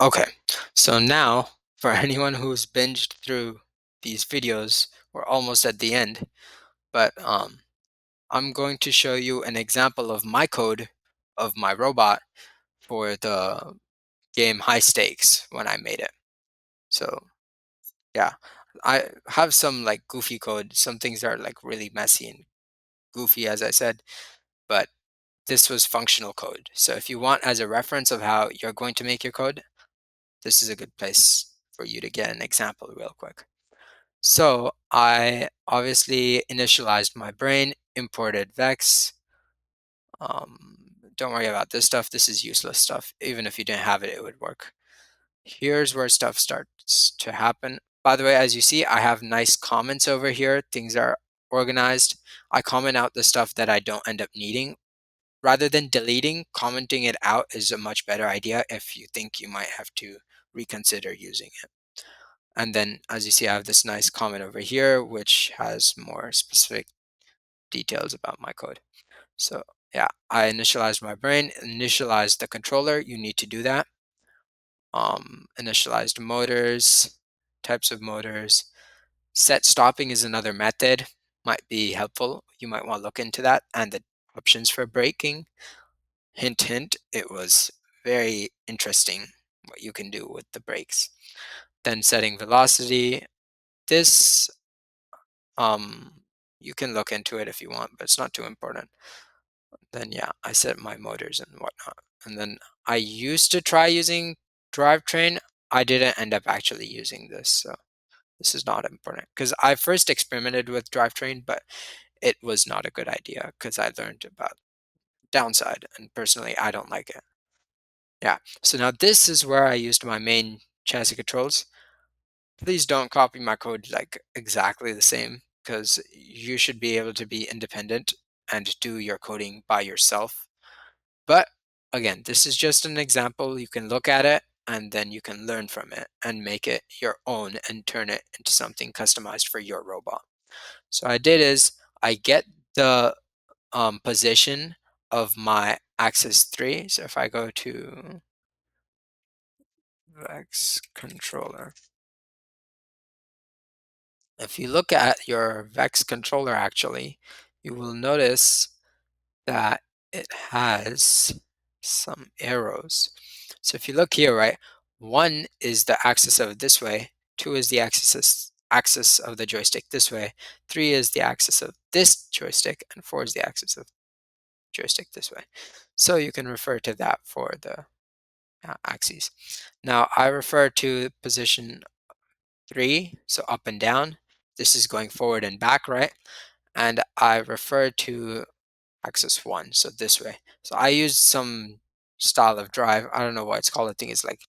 Okay, so now for anyone who's binged through these videos, we're almost at the end, but I'm going to show you an example of my code of my robot for the game High Stakes when I made it. So yeah, I have some like goofy code. Some things are like really messy and goofy, as I said, but this was functional code. So if you want as a reference of how you're going to make your code, this is a good place for you to get an example real quick. So I obviously initialized my brain, imported Vex. Don't worry about this stuff. This is useless stuff. Even if you didn't have it, it would work. Here's where stuff starts to happen. By the way, as you see, I have nice comments over here. Things are organized. I comment out the stuff that I don't end up needing. Rather than deleting, commenting it out is a much better idea if you think you might have to reconsider using it. And then, as you see, I have this nice comment over here, which has more specific details about my code. So yeah, I initialized my brain, initialized the controller. You need to do that. Initialized motors, types of motors. Set stopping is another method. Might be helpful. You might want to look into that. And the options for braking. Hint, hint, it was very interesting what you can do with the brakes. Then setting velocity. This Um, you can look into it if you want, but it's not too important. Then yeah, I set my motors and whatnot. And then I used to try using drivetrain. I didn't end up actually using this, so this is not important because I first experimented with drivetrain, but it was not a good idea because I learned about downside, and personally, I don't like it. Yeah, so now this is where I used my main chassis controls. Please don't copy my code like exactly the same because you should be able to be independent and do your coding by yourself. But again, this is just an example. You can look at it and then you can learn from it and make it your own and turn it into something customized for your robot. So what I did is I get the position of my axis 3. So if I go to Vex controller, if you look at your Vex controller actually, you will notice that it has some arrows. So if you look here, right, 1 is the axis of this way, 2 is the axis of the joystick this way, 3 is the axis of this joystick, and 4 is the axis of joystick this way. So you can refer to that for the axes. Now I refer to position 3, so up and down. This is going forward and back, right? And I refer to axis 1, so this way. So I used some style of drive. I don't know what it's called. I think it's like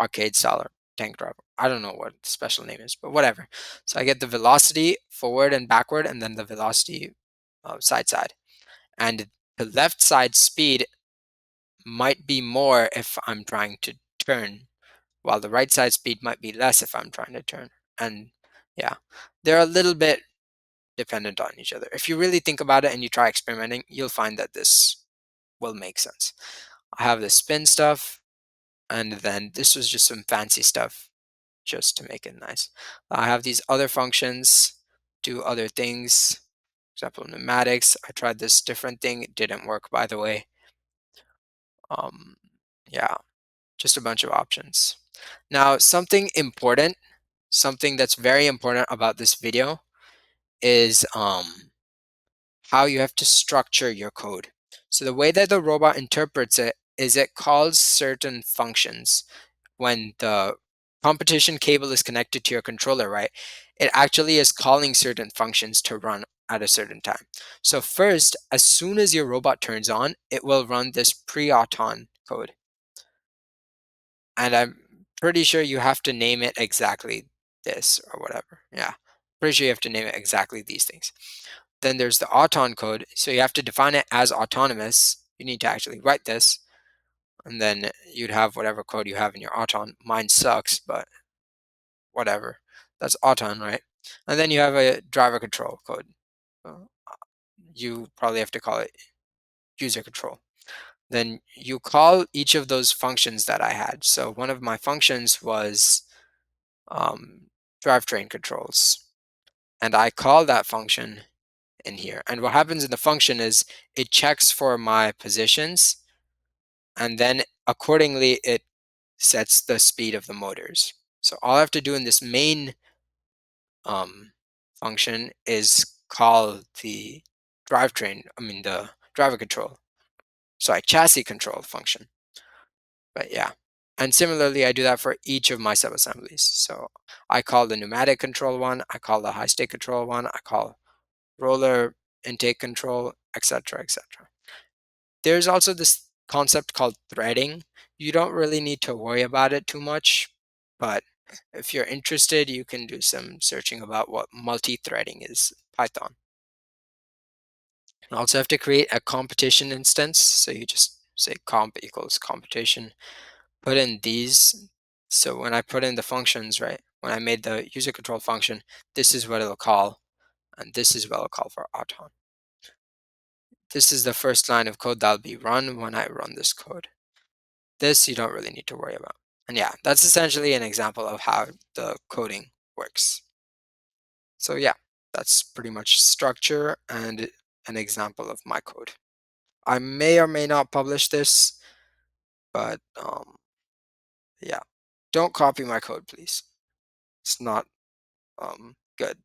arcade style or tank drive. I don't know what the special name is, but whatever. So I get the velocity forward and backward, and then the velocity side side. And the left side speed might be more if I'm trying to turn, while the right side speed might be less if I'm trying to turn. And yeah, they're a little bit dependent on each other. If you really think about it and you try experimenting, you'll find that this will make sense. I have the spin stuff, and then this was just some fancy stuff just to make it nice. I have these other functions, do other things. For example, pneumatics. I tried this different thing. It didn't work, by the way. Um, yeah, just a bunch of options. Now, something that's very important about this video is how you have to structure your code. So the way that the robot interprets it is it calls certain functions when the competition cable is connected to your controller, right? It actually is calling certain functions to run at a certain time. So first, as soon as your robot turns on, it will run this pre-auton code. And I'm pretty sure you have to name it exactly this or whatever. Yeah, pretty sure you have to name it exactly these things. Then there's the auton code. So you have to define it as autonomous. You need to actually write this. And then you'd have whatever code you have in your auton. Mine sucks, but whatever. That's auton, right? And then you have a driver control code. Uh, You probably have to call it user control. then you call each of those functions that I had. So one of my functions was um, drivetrain controls, and I call that function in here. And what happens in the function is it checks for my positions, and then accordingly it sets the speed of the motors. So all I have to do in this main um, function is call the the driver control, sorry, chassis control function. But yeah, and similarly, I do that for each of my subassemblies. So I call the pneumatic control one, I call the high state control one, I call roller intake control, etc., etc. There's also this concept called threading. You don't really need to worry about it too much, but if you're interested, you can do some searching about what multi-threading is in Python. You also have to create a competition instance. So you just say comp equals competition, put in these. So when I put in the functions, right, when I made the user control function, this is what it'll call, and this is what it'll call for Auton. This is the first line of code that'll be run when I run this code. This you don't really need to worry about. And yeah, that's essentially an example of how the coding works. So yeah, that's pretty much structure and an example of my code. I may or may not publish this, but yeah, don't copy my code, please. It's not good.